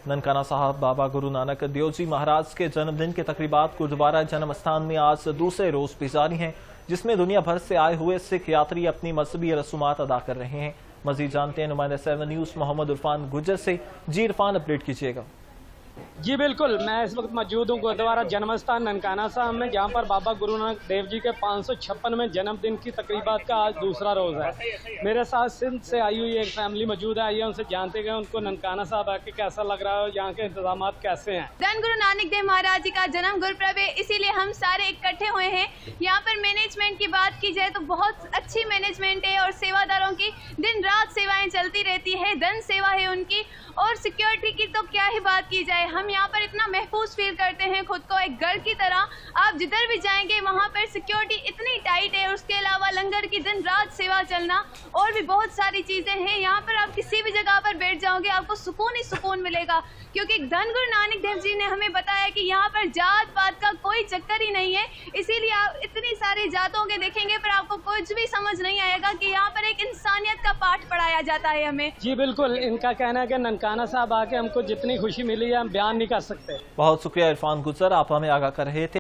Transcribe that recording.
ननकाना साहब बाबा गुरु नानक देव जी महाराज के जन्मदिन के तकरीबात गुरुद्वारा जन्म स्थान में आज दूसरे रोज भी जारी हैं, जिसमें दुनिया भर से आए हुए सिख यात्री अपनी मजहबी रसूमात अदा कर रहे हैं। मजीद जानते हैं नुमाइंदा 7 न्यूज मोहम्मद इरफान गुज्जर से। जी इरफान, अपडेट कीजिएगा। जी बिल्कुल, मैं इस वक्त मौजूद हूँ गुरुद्वारा जन्म स्थान ननकाना साहब में, जहाँ पर बाबा गुरु नानक देव जी के 556वें जन्मदिन की तकरीबात का आज दूसरा रोज़ है। मेरे साथ सिंध से आई हुई एक फैमिली मौजूद है, आइए उनसे जानते गए उनको ननकाना साहब आके कैसा लग रहा है और यहाँ के इंतजाम कैसे हैं। धन गुरु नानक देव महाराज जी का जन्म गुरुपर्व है, इसीलिए हम सारे इकट्ठे हुए हैं। यहाँ पर मैनेजमेंट की बात की जाए तो बहुत अच्छी मैनेजमेंट है और सेवादारों की दिन रात सेवाएं चलती रहती है, धन सेवा है उनकी। और सिक्योरिटी की तो क्या ही बात की जाए, हम यहाँ पर इतना महफूज फील करते हैं खुद को एक घर की तरह। आप जिधर भी जाएंगे वहाँ पर सिक्योरिटी इतनी टाइट है, उसके अलावा लंगर की दिन रात सेवा चलना और भी बहुत सारी चीजें हैं। यहाँ पर आप किसी भी जगह पर बैठ जाओगे आपको सुकून ही सुकून मिलेगा, क्योंकि धन गुरु नानक देव जी ने हमें बताया कि यहाँ पर जात पात का कोई चक्कर ही नहीं है। इसीलिए आप इतनी सारी जातों के देखेंगे पर आपको कुछ भी समझ नहीं आएगा कि यहाँ पर एक इंसानियत का पाठ पढ़ाया जाता है हमें। जी बिल्कुल, इनका कहना है कि ननकाना साहब आके हमको जितनी खुशी मिली है हम बयान नहीं कर सकते। बहुत शुक्रिया इरफान गुज्जर, आप हमें आगाह कर रहे थे।